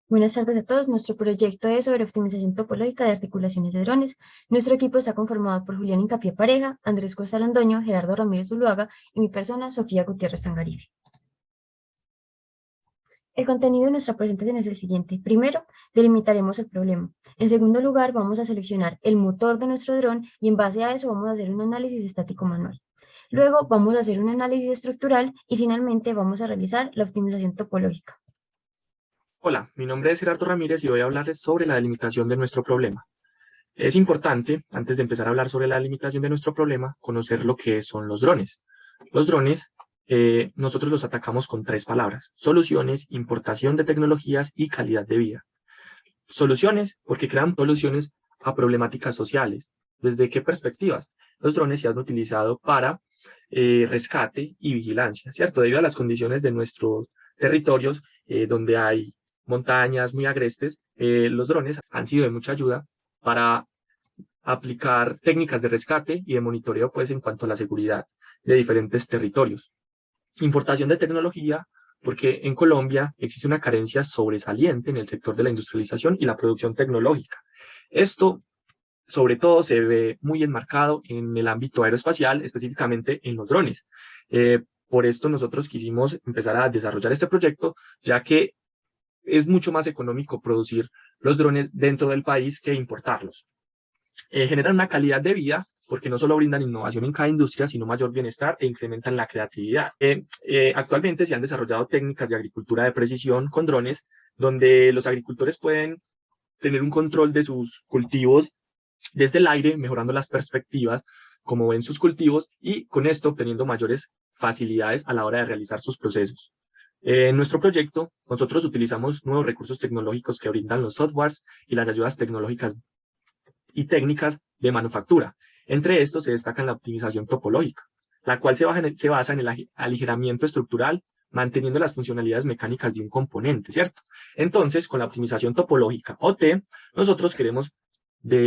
Buenas tardes a todos. Nuestro proyecto es sobre optimización topológica de articulaciones de drones. Nuestro equipo está conformado por Julián Incapié Pareja, Andrés Costa Londoño, Gerardo Ramírez Zuluaga y mi persona, Sofía Gutiérrez Tangarife. El contenido de nuestra presentación es el siguiente. Primero, delimitaremos el problema. En segundo lugar, vamos a seleccionar el motor de nuestro dron y en base a eso vamos a hacer un análisis estático manual. Luego vamos a hacer un análisis estructural y finalmente vamos a realizar la optimización topológica. Hola, mi nombre es Gerardo Ramírez y voy a hablarles sobre la delimitación de nuestro problema. Es importante, antes de empezar a hablar sobre la delimitación de nuestro problema, conocer lo que son los drones. Los drones, nosotros los atacamos con tres palabras: soluciones, importación de tecnologías y calidad de vida. Soluciones, porque crean soluciones a problemáticas sociales. ¿Desde qué perspectivas? Los drones se han utilizado para rescate y vigilancia, ¿cierto? Debido a las condiciones de nuestros territorios, donde hay montañas muy agrestes, los drones han sido de mucha ayuda para aplicar técnicas de rescate y de monitoreo, pues, en cuanto a la seguridad de diferentes territorios. Importación de tecnología, porque en Colombia existe una carencia sobresaliente en el sector de la industrialización y la producción tecnológica. Esto, sobre todo, se ve muy enmarcado en el ámbito aeroespacial, específicamente en los drones. Por esto nosotros quisimos empezar a desarrollar este proyecto, ya que es mucho más económico producir los drones dentro del país que importarlos. Generan una calidad de vida porque no solo brindan innovación en cada industria, sino mayor bienestar e incrementan la creatividad. Actualmente se han desarrollado técnicas de agricultura de precisión con drones, donde los agricultores pueden tener un control de sus cultivos desde el aire, mejorando las perspectivas, como ven sus cultivos, y con esto obteniendo mayores facilidades a la hora de realizar sus procesos. En nuestro proyecto, nosotros utilizamos nuevos recursos tecnológicos que brindan los softwares y las ayudas tecnológicas y técnicas de manufactura. Entre estos se destaca la optimización topológica, la cual se basa en el aligeramiento estructural, manteniendo las funcionalidades mecánicas de un componente, ¿cierto? Entonces, con la optimización topológica o T, nosotros queremos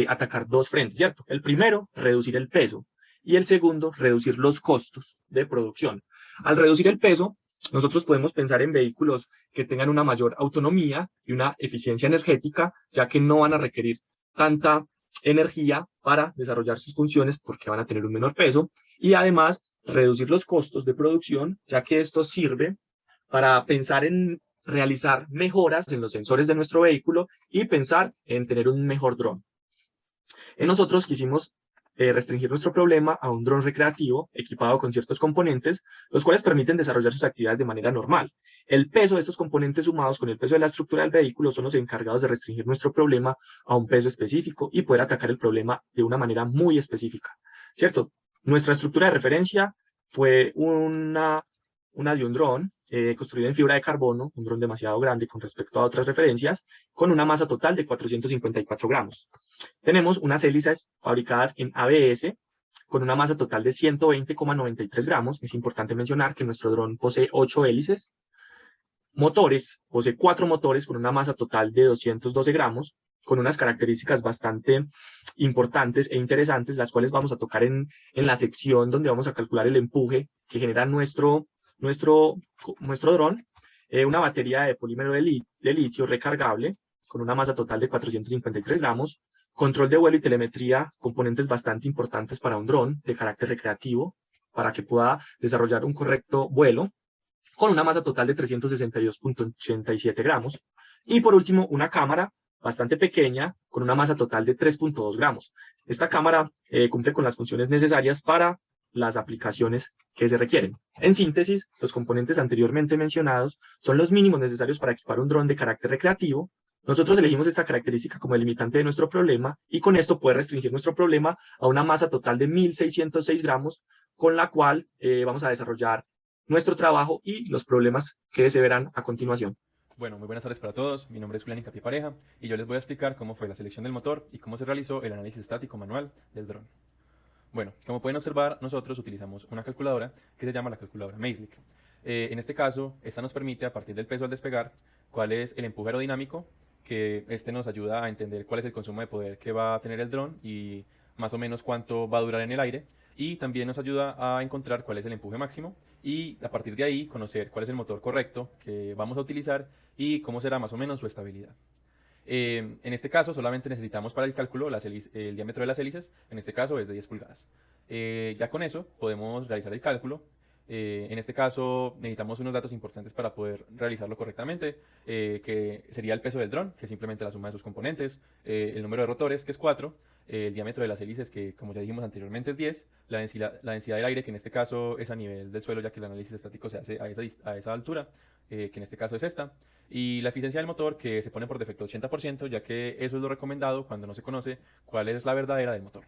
atacar dos frentes, ¿cierto? El primero, reducir el peso, y el segundo, reducir los costos de producción. Al reducir el peso, nosotros podemos pensar en vehículos que tengan una mayor autonomía y una eficiencia energética, ya que no van a requerir tanta energía para desarrollar sus funciones porque van a tener un menor peso, y además reducir los costos de producción, ya que esto sirve para pensar en realizar mejoras en los sensores de nuestro vehículo y pensar en tener un mejor dron. Nosotros quisimos restringir nuestro problema a un dron recreativo equipado con ciertos componentes, los cuales permiten desarrollar sus actividades de manera normal. El peso de estos componentes sumados con el peso de la estructura del vehículo son los encargados de restringir nuestro problema a un peso específico y poder atacar el problema de una manera muy específica, ¿cierto? Nuestra estructura de referencia fue una de un dron construido en fibra de carbono, un dron demasiado grande con respecto a otras referencias, con una masa total de 454 gramos. Tenemos unas hélices fabricadas en ABS con una masa total de 120,93 gramos. Es importante mencionar que nuestro dron posee 8 hélices. Motores, posee 4 motores con una masa total de 212 gramos, con unas características bastante importantes e interesantes, las cuales vamos a tocar en la sección donde vamos a calcular el empuje que genera nuestro, nuestro dron. Una batería de polímero de litio recargable con una masa total de 453 gramos, control de vuelo y telemetría, componentes bastante importantes para un dron de carácter recreativo, para que pueda desarrollar un correcto vuelo, con una masa total de 362,87 gramos. Y por último, una cámara bastante pequeña, con una masa total de 3,2 gramos. Esta cámara cumple con las funciones necesarias para las aplicaciones que se requieren. En síntesis, los componentes anteriormente mencionados son los mínimos necesarios para equipar un dron de carácter recreativo. Nosotros elegimos esta característica como limitante de nuestro problema y con esto poder restringir nuestro problema a una masa total de 1.606 gramos, con la cual vamos a desarrollar nuestro trabajo y los problemas que se verán a continuación. Bueno, muy buenas tardes para todos. Mi nombre es Julián Incapié Pareja y yo les voy a explicar cómo fue la selección del motor y cómo se realizó el análisis estático manual del dron. Bueno, como pueden observar, nosotros utilizamos una calculadora que se llama la calculadora Maeslic. En este caso, esta nos permite, a partir del peso al despegar, cuál es el empuje aerodinámico, que este nos ayuda a entender cuál es el consumo de poder que va a tener el dron y más o menos cuánto va a durar en el aire. y también nos ayuda a encontrar cuál es el empuje máximo y a partir de ahí conocer cuál es el motor correcto que vamos a utilizar y cómo será más o menos su estabilidad. En este caso solamente necesitamos para el cálculo el diámetro de las hélices, en este caso es de 10 pulgadas. Ya con eso podemos realizar el cálculo. En este caso necesitamos unos datos importantes para poder realizarlo correctamente, que sería el peso del dron, que es simplemente la suma de sus componentes, el número de rotores, que es 4, el diámetro de las hélices, que como ya dijimos anteriormente es 10, la densidad del aire, que en este caso es a nivel del suelo, ya que el análisis estático se hace a esa altura, que en este caso es esta, y la eficiencia del motor, que se pone por defecto 80%, ya que eso es lo recomendado cuando no se conoce cuál es la verdadera del motor.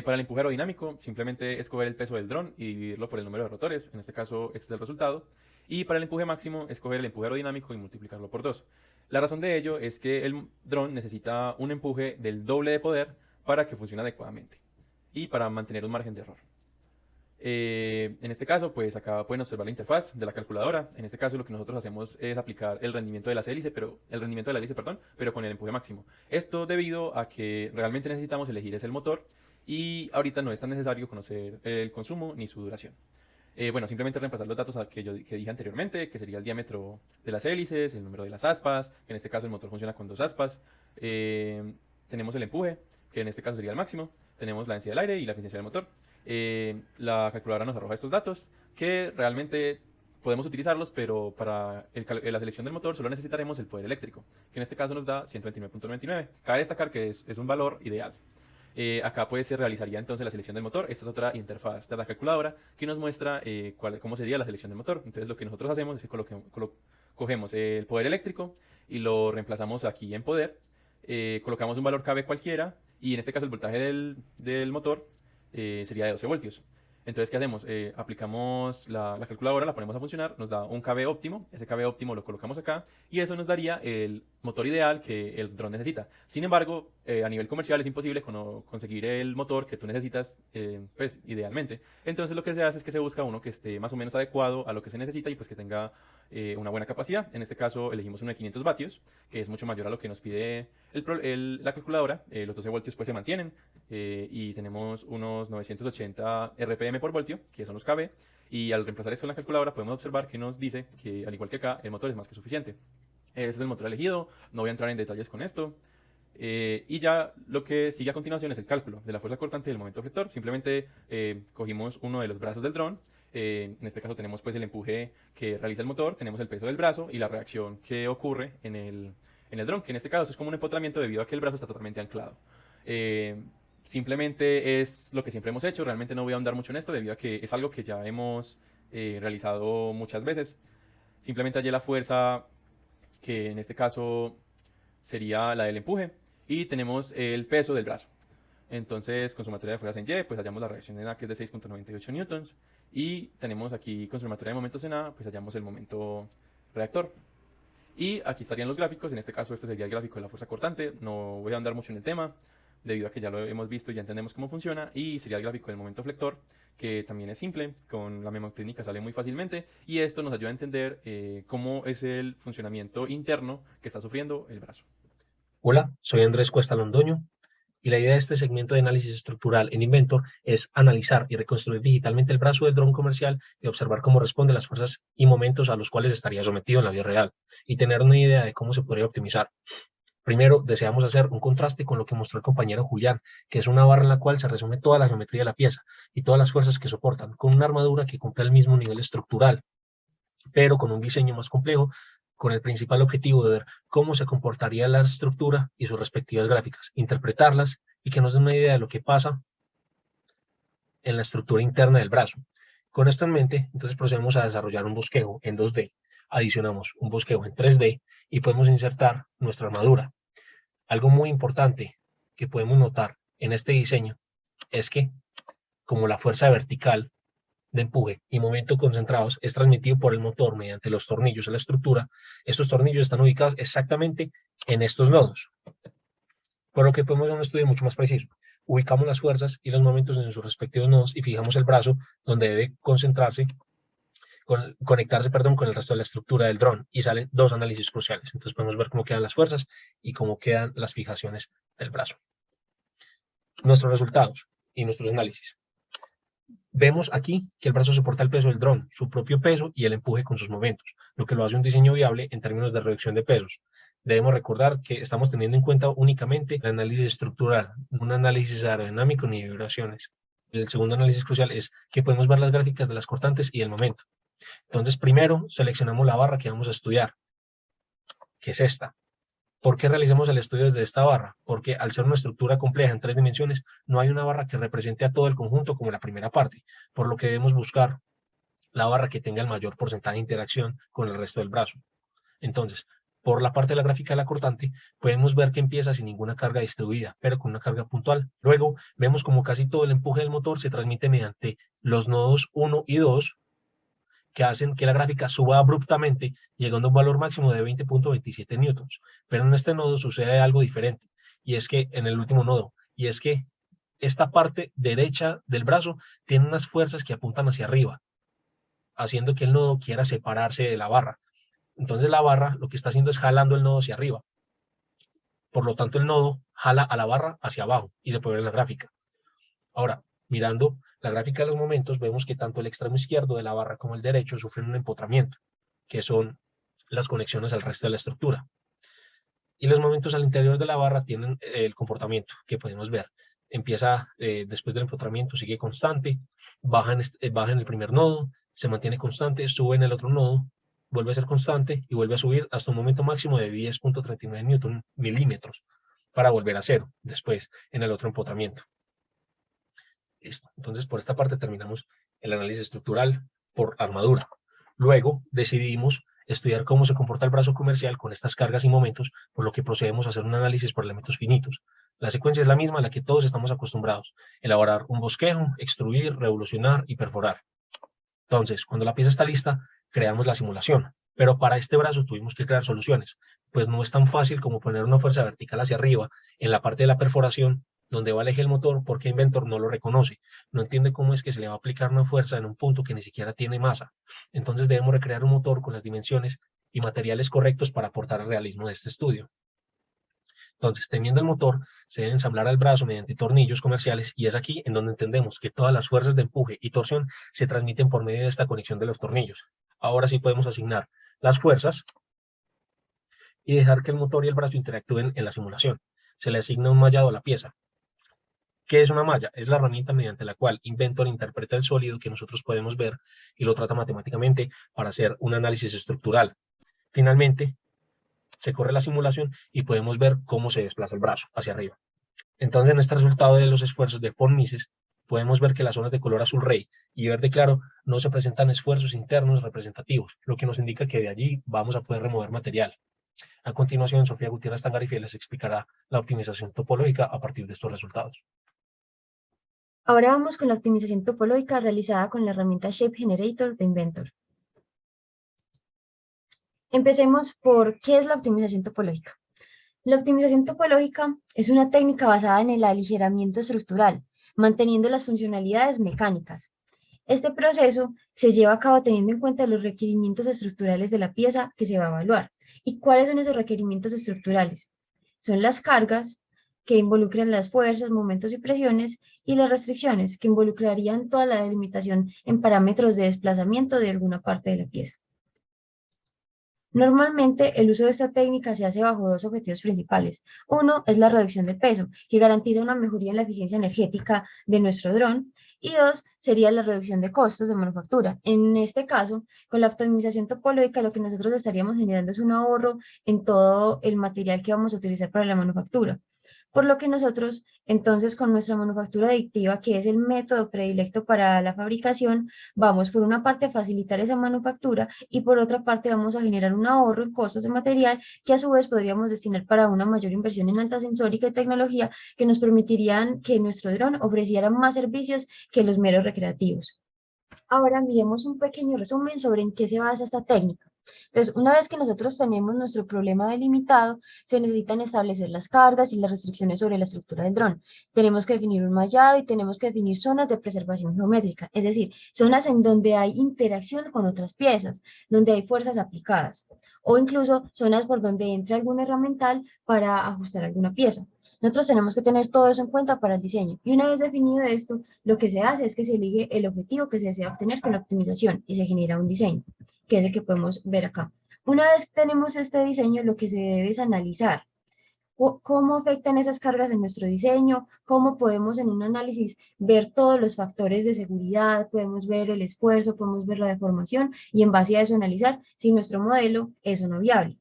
Para el empuje aerodinámico, simplemente escoger el peso del dron y dividirlo por el número de rotores, en este caso este es el resultado. Y para el empuje máximo, escoger el empuje aerodinámico y multiplicarlo por 2. La razón de ello es que el dron necesita un empuje del doble de poder para que funcione adecuadamente y para mantener un margen de error. En este caso, pues acá pueden observar la interfaz de la calculadora. En este caso lo que nosotros hacemos es aplicar el rendimiento de la hélice, pero con el empuje máximo. Esto debido a que realmente necesitamos elegir es el motor y ahorita no es tan necesario conocer el consumo ni su duración. Bueno, simplemente reemplazar los datos que dije anteriormente, que sería el diámetro de las hélices, el número de las aspas, que en este caso el motor funciona con 2 aspas. Tenemos el empuje, que en este caso sería el máximo. Tenemos la densidad del aire y la eficiencia del motor. La calculadora nos arroja estos datos, que realmente podemos utilizarlos, pero para la selección del motor solo necesitaremos el poder eléctrico, que en este caso nos da 129.99. Cabe destacar que es un valor ideal. Acá pues se realizaría entonces la selección del motor. Esta es otra interfaz de la calculadora que nos muestra cómo sería la selección del motor. Entonces lo que nosotros hacemos es que cogemos el poder eléctrico y lo reemplazamos aquí en poder. Colocamos un valor KB cualquiera y en este caso el voltaje del motor sería de 12 voltios. Entonces, ¿qué hacemos? Aplicamos la calculadora, la ponemos a funcionar, nos da un KB óptimo, ese KB óptimo lo colocamos acá y eso nos daría el motor ideal que el dron necesita. Sin embargo, a nivel comercial es imposible conseguir el motor que tú necesitas, pues idealmente. Entonces lo que se hace es que se busca uno que esté más o menos adecuado a lo que se necesita y pues que tenga una buena capacidad. En este caso elegimos uno de 500 vatios, que es mucho mayor a lo que nos pide la calculadora. Los 12 voltios pues se mantienen y tenemos unos 980 RPM por voltio, que son los KB, y al reemplazar esto en la calculadora podemos observar que nos dice que al igual que acá el motor es más que suficiente. Este es el motor elegido, no voy a entrar en detalles con esto. Y ya lo que sigue a continuación es el cálculo de la fuerza cortante y del momento flector. Simplemente cogimos uno de los brazos del dron. En este caso tenemos pues el empuje que realiza el motor, tenemos el peso del brazo y la reacción que ocurre en el dron, que en este caso es como un empotramiento debido a que el brazo está totalmente anclado. Simplemente es lo que siempre hemos hecho, realmente no voy a ahondar mucho en esto debido a que es algo que ya hemos realizado muchas veces. Simplemente hallé la fuerza, que en este caso sería la del empuje, y tenemos el peso del brazo. Entonces, con sumatoria de fuerzas en Y, pues hallamos la reacción en A, que es de 6.98 newtons, y tenemos aquí con sumatoria de momentos en A, pues hallamos el momento reactor. Y aquí estarían los gráficos, en este caso este sería el gráfico de la fuerza cortante, no voy a andar mucho en el tema, debido a que ya lo hemos visto y ya entendemos cómo funciona, y sería el gráfico del momento flector, que también es simple, con la memotecnia sale muy fácilmente, y esto nos ayuda a entender cómo es el funcionamiento interno que está sufriendo el brazo. Hola, soy Andrés Cuesta Londoño y la idea de este segmento de análisis estructural en Inventor es analizar y reconstruir digitalmente el brazo del dron comercial y observar cómo responde las fuerzas y momentos a los cuales estaría sometido en la vida real y tener una idea de cómo se podría optimizar. Primero, deseamos hacer un contraste con lo que mostró el compañero Julián, que es una barra en la cual se resume toda la geometría de la pieza y todas las fuerzas que soportan, con una armadura que cumple el mismo nivel estructural, pero con un diseño más complejo, con el principal objetivo de ver cómo se comportaría la estructura y sus respectivas gráficas, interpretarlas y que nos den una idea de lo que pasa en la estructura interna del brazo. Con esto en mente, entonces procedemos a desarrollar un bosquejo en 2D, adicionamos un bosquejo en 3D y podemos insertar nuestra armadura. Algo muy importante que podemos notar en este diseño es que, como la fuerza vertical de empuje y momento concentrados es transmitido por el motor mediante los tornillos en la estructura, estos tornillos están ubicados exactamente en estos nodos, por lo que podemos hacer un estudio mucho más preciso. Ubicamos las fuerzas y los momentos en sus respectivos nodos y fijamos el brazo donde debe conectarse con el resto de la estructura del dron y salen dos análisis cruciales. Entonces podemos ver cómo quedan las fuerzas y cómo quedan las fijaciones del brazo. Nuestros resultados y nuestros análisis. Vemos aquí que el brazo soporta el peso del dron, su propio peso y el empuje con sus momentos, lo que lo hace un diseño viable en términos de reducción de pesos. Debemos recordar que estamos teniendo en cuenta únicamente el análisis estructural, no un análisis aerodinámico ni de vibraciones. El segundo análisis crucial es que podemos ver las gráficas de las cortantes y el momento. Entonces, primero seleccionamos la barra que vamos a estudiar, que es esta. ¿Por qué realizamos el estudio desde esta barra? Porque al ser una estructura compleja en 3 dimensiones, no hay una barra que represente a todo el conjunto como la primera parte, por lo que debemos buscar la barra que tenga el mayor porcentaje de interacción con el resto del brazo. Entonces, por la parte de la gráfica de la cortante, podemos ver que empieza sin ninguna carga distribuida, pero con una carga puntual. Luego, vemos como casi todo el empuje del motor se transmite mediante los nodos 1 y 2, que hacen que la gráfica suba abruptamente, llegando a un valor máximo de 20.27 newtons. Pero en este nodo sucede algo diferente, y es que en el último nodo, y es que esta parte derecha del brazo tiene unas fuerzas que apuntan hacia arriba, haciendo que el nodo quiera separarse de la barra. Entonces la barra lo que está haciendo es jalando el nodo hacia arriba. Por lo tanto, el nodo jala a la barra hacia abajo y se puede ver en la gráfica. Ahora, mirando la gráfica de los momentos, vemos que tanto el extremo izquierdo de la barra como el derecho sufren un empotramiento, que son las conexiones al resto de la estructura. Y los momentos al interior de la barra tienen el comportamiento que podemos ver. Empieza después del empotramiento, sigue constante, baja en el primer nodo, se mantiene constante, sube en el otro nodo, vuelve a ser constante y vuelve a subir hasta un momento máximo de 10.39 newton milímetros para volver a cero después en el otro empotramiento. Listo. Entonces, por esta parte terminamos el análisis estructural por armadura. Luego decidimos estudiar cómo se comporta el brazo comercial con estas cargas y momentos, por lo que procedemos a hacer un análisis por elementos finitos. La secuencia es la misma a la que todos estamos acostumbrados: elaborar un bosquejo, extruir, revolucionar y perforar. Entonces, cuando la pieza está lista, creamos la simulación. Pero para este brazo tuvimos que crear soluciones, pues no es tan fácil como poner una fuerza vertical hacia arriba en la parte de la perforación donde va el eje del motor, porque Inventor no lo reconoce, no entiende cómo es que se le va a aplicar una fuerza en un punto que ni siquiera tiene masa. Entonces debemos recrear un motor con las dimensiones y materiales correctos para aportar el realismo de este estudio. Entonces, teniendo el motor, se debe ensamblar al brazo mediante tornillos comerciales, y es aquí en donde entendemos que todas las fuerzas de empuje y torsión se transmiten por medio de esta conexión de los tornillos. Ahora sí podemos asignar las fuerzas y dejar que el motor y el brazo interactúen en la simulación. Se le asigna un mallado a la pieza. ¿Qué es una malla? Es la herramienta mediante la cual Inventor interpreta el sólido que nosotros podemos ver y lo trata matemáticamente para hacer un análisis estructural. Finalmente, se corre la simulación y podemos ver cómo se desplaza el brazo hacia arriba. Entonces, en este resultado de los esfuerzos de von Mises, podemos ver que las zonas de color azul rey y verde claro no se presentan esfuerzos internos representativos, lo que nos indica que de allí vamos a poder remover material. A continuación, Sofía Gutiérrez Tangarife les explicará la optimización topológica a partir de estos resultados. Ahora vamos con la optimización topológica realizada con la herramienta Shape Generator de Inventor. Empecemos por ¿qué es la optimización topológica? La optimización topológica es una técnica basada en el aligeramiento estructural, manteniendo las funcionalidades mecánicas. Este proceso se lleva a cabo teniendo en cuenta los requerimientos estructurales de la pieza que se va a evaluar. ¿Y cuáles son esos requerimientos estructurales? Son las cargas, que involucran las fuerzas, momentos y presiones, y las restricciones, que involucrarían toda la delimitación en parámetros de desplazamiento de alguna parte de la pieza. Normalmente, el uso de esta técnica se hace bajo dos objetivos principales. Uno es la reducción de peso, que garantiza una mejoría en la eficiencia energética de nuestro dron, y dos sería la reducción de costos de manufactura. En este caso, con la optimización topológica, lo que nosotros estaríamos generando es un ahorro en todo el material que vamos a utilizar para la manufactura. Por lo que nosotros, entonces, con nuestra manufactura adictiva, que es el método predilecto para la fabricación, vamos por una parte a facilitar esa manufactura y por otra parte vamos a generar un ahorro en costos de material que a su vez podríamos destinar para una mayor inversión en alta sensórica y tecnología que nos permitirían que nuestro dron ofreciera más servicios que los meros recreativos. Ahora miremos un pequeño resumen sobre en qué se basa esta técnica. Entonces, una vez que nosotros tenemos nuestro problema delimitado, se necesitan establecer las cargas y las restricciones sobre la estructura del dron. Tenemos que definir un mallado y tenemos que definir zonas de preservación geométrica, es decir, zonas en donde hay interacción con otras piezas, donde hay fuerzas aplicadas. o incluso zonas por donde entre algún herramental para ajustar alguna pieza. Nosotros tenemos que tener todo eso en cuenta para el diseño. Y una vez definido esto, lo que se hace es que se elige el objetivo que se desea obtener con la optimización y se genera un diseño, que es el que podemos ver acá. Una vez que tenemos este diseño, lo que se debe es analizar cómo afectan esas cargas en nuestro diseño, cómo podemos en un análisis ver todos los factores de seguridad, podemos ver el esfuerzo, podemos ver la deformación y en base a eso analizar si nuestro modelo es o no viable.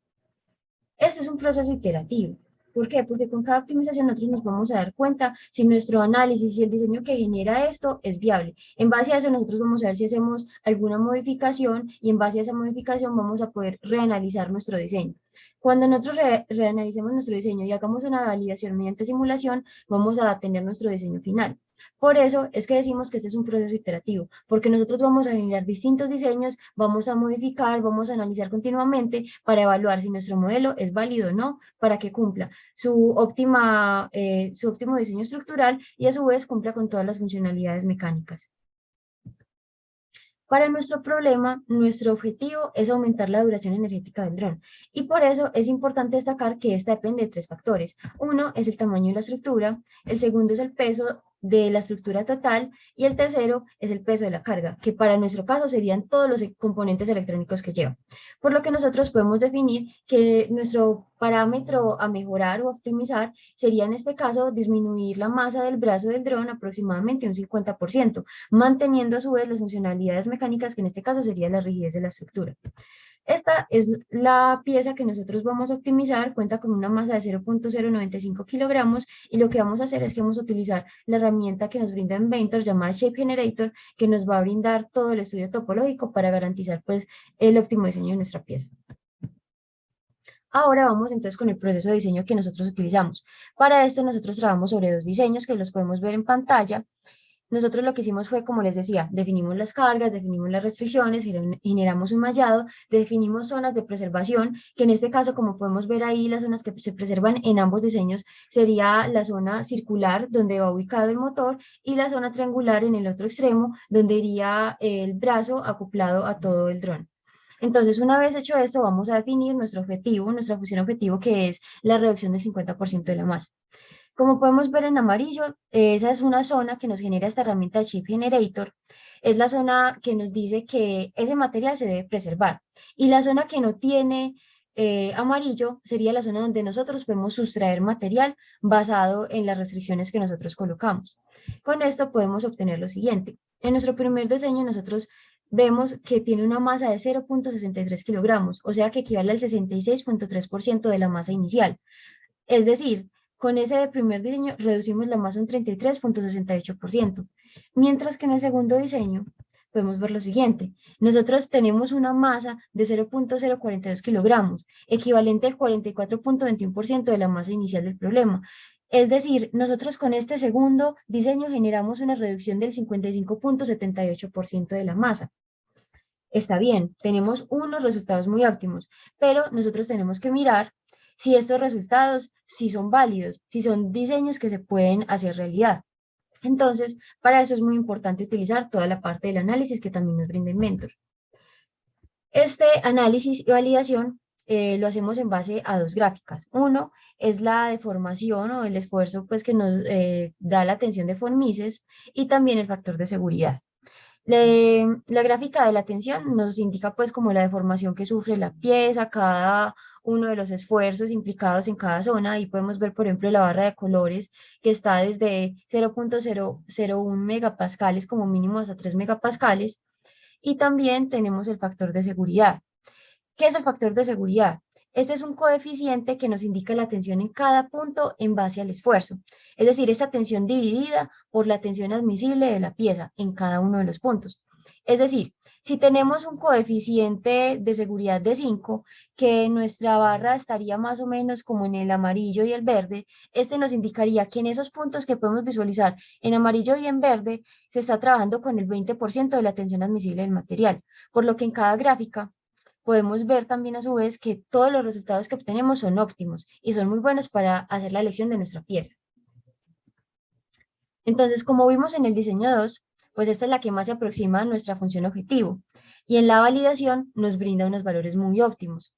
Este es un proceso iterativo. ¿Por qué? Porque con cada optimización nosotros nos vamos a dar cuenta si nuestro análisis y el diseño que genera esto es viable. En base a eso nosotros vamos a ver si hacemos alguna modificación y en base a esa modificación vamos a poder reanalizar nuestro diseño. Cuando nosotros reanalicemos nuestro diseño y hagamos una validación mediante simulación, vamos a tener nuestro diseño final. Por eso es que decimos que este es un proceso iterativo, porque nosotros vamos a generar distintos diseños, vamos a modificar, vamos a analizar continuamente para evaluar si nuestro modelo es válido o no, para que cumpla su óptimo diseño estructural y a su vez cumpla con todas las funcionalidades mecánicas. Para nuestro problema, nuestro objetivo es aumentar la duración energética del dron y por eso es importante destacar que esta depende de tres factores. Uno es el tamaño de la estructura, el segundo es el peso de la estructura total y el tercero es el peso de la carga, que para nuestro caso serían todos los componentes electrónicos que lleva. Por lo que nosotros podemos definir que nuestro parámetro a mejorar o optimizar sería en este caso disminuir la masa del brazo del dron aproximadamente un 50%, manteniendo a su vez las funcionalidades mecánicas, que en este caso sería la rigidez de la estructura. Esta es la pieza que nosotros vamos a optimizar, cuenta con una masa de 0.095 kilogramos y lo que vamos a hacer es que vamos a utilizar la herramienta que nos brinda Inventor llamada Shape Generator, que nos va a brindar todo el estudio topológico para garantizar pues el óptimo diseño de nuestra pieza. Ahora vamos entonces con el proceso de diseño que nosotros utilizamos. Para esto nosotros trabajamos sobre dos diseños que los podemos ver en pantalla. Nosotros lo que hicimos fue, como les decía, definimos las cargas, definimos las restricciones, generamos un mallado, definimos zonas de preservación, que en este caso, como podemos ver ahí, las zonas que se preservan en ambos diseños sería la zona circular donde va ubicado el motor y la zona triangular en el otro extremo donde iría el brazo acoplado a todo el dron. Entonces, una vez hecho esto, vamos a definir nuestro objetivo, nuestra función objetivo, que es la reducción del 50% de la masa. Como podemos ver en amarillo, esa es una zona que nos genera esta herramienta de Shape Generator. Es la zona que nos dice que ese material se debe preservar. Y la zona que no tiene amarillo sería la zona donde nosotros podemos sustraer material basado en las restricciones que nosotros colocamos. Con esto podemos obtener lo siguiente. En nuestro primer diseño nosotros vemos que tiene una masa de 0.63 kilogramos, o sea que equivale al 66.3% de la masa inicial. Es decir, con ese primer diseño reducimos la masa un 33.68%, mientras que en el segundo diseño podemos ver lo siguiente. Nosotros tenemos una masa de 0.042 kilogramos, equivalente al 44.21% de la masa inicial del problema. Es decir, nosotros con este segundo diseño generamos una reducción del 55.78% de la masa. Está bien, tenemos unos resultados muy óptimos, pero nosotros tenemos que mirar si estos resultados sí son válidos, si son diseños que se pueden hacer realidad. Entonces, para eso es muy importante utilizar toda la parte del análisis que también nos brinda Inventor. Este análisis y validación lo hacemos en base a dos gráficas. Uno es la deformación o el esfuerzo pues, que nos da la tensión de von Mises y también el factor de seguridad. La gráfica de la tensión nos indica pues como la deformación que sufre la pieza, cada uno de los esfuerzos implicados en cada zona. Y podemos ver, por ejemplo, la barra de colores que está desde 0.001 megapascales como mínimo hasta 3 megapascales. Y también tenemos el factor de seguridad. ¿Qué es el factor de seguridad? Este es un coeficiente que nos indica la tensión en cada punto en base al esfuerzo. Es decir, esta tensión dividida por la tensión admisible de la pieza en cada uno de los puntos. Es decir, si tenemos un coeficiente de seguridad de 5, que nuestra barra estaría más o menos como en el amarillo y el verde, este nos indicaría que en esos puntos que podemos visualizar en amarillo y en verde, se está trabajando con el 20% de la tensión admisible del material, por lo que en cada gráfica podemos ver también a su vez que todos los resultados que obtenemos son óptimos y son muy buenos para hacer la elección de nuestra pieza. Entonces, como vimos en el diseño 2, pues esta es la que más se aproxima a nuestra función objetivo y en la validación nos brinda unos valores muy óptimos.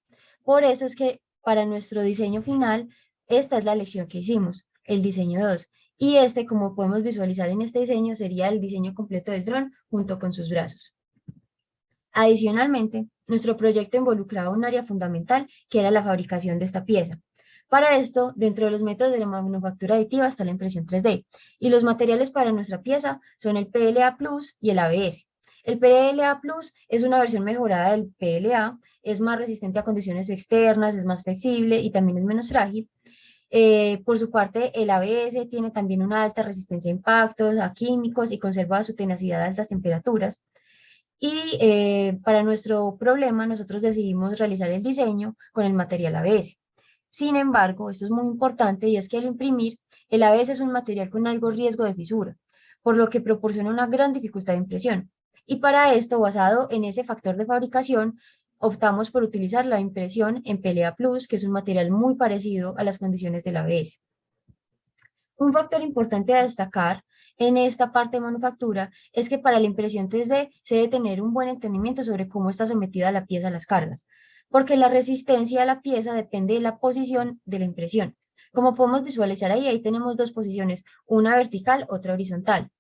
Por eso es que para nuestro diseño final, esta es la elección que hicimos, el diseño 2. Y este, como podemos visualizar en este diseño, sería el diseño completo del dron junto con sus brazos. Adicionalmente, nuestro proyecto involucraba un área fundamental que era la fabricación de esta pieza. Para esto, dentro de los métodos de la manufactura aditiva está la impresión 3D y los materiales para nuestra pieza son el PLA Plus y el ABS. El PLA Plus es una versión mejorada del PLA, es más resistente a condiciones externas, es más flexible y también es menos frágil. Por su parte, el ABS tiene también una alta resistencia a impactos, a químicos y conserva su tenacidad a altas temperaturas. Y para nuestro problema, nosotros decidimos realizar el diseño con el material ABS. Sin embargo, esto es muy importante y es que al imprimir, el ABS es un material con algo riesgo de fisura, por lo que proporciona una gran dificultad de impresión. Y para esto, basado en ese factor de fabricación, optamos por utilizar la impresión en PLA Plus, que es un material muy parecido a las condiciones del ABS. Un factor importante a destacar en esta parte de manufactura es que para la impresión 3D se debe tener un buen entendimiento sobre cómo está sometida la pieza a las cargas, porque la resistencia a la pieza depende de la posición de la impresión. Como podemos visualizar ahí tenemos dos posiciones, una vertical, otra horizontal.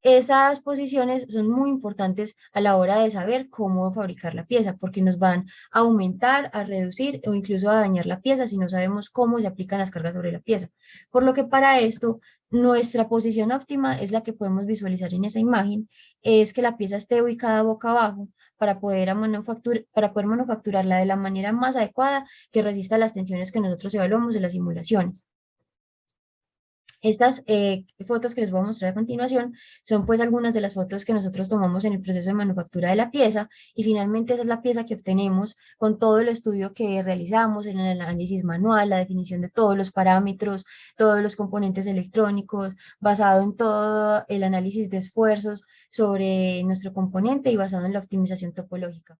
Esas posiciones son muy importantes a la hora de saber cómo fabricar la pieza, porque nos van a aumentar, a reducir o incluso a dañar la pieza si no sabemos cómo se aplican las cargas sobre la pieza. Por lo que para esto, nuestra posición óptima es la que podemos visualizar en esa imagen, es que la pieza esté ubicada boca abajo para poder manufacturarla de la manera más adecuada que resista las tensiones que nosotros evaluamos de las simulaciones. Estas fotos que les voy a mostrar a continuación son pues algunas de las fotos que nosotros tomamos en el proceso de manufactura de la pieza y finalmente esa es la pieza que obtenemos con todo el estudio que realizamos en el análisis manual, la definición de todos los parámetros, todos los componentes electrónicos, basado en todo el análisis de esfuerzos sobre nuestro componente y basado en la optimización topológica.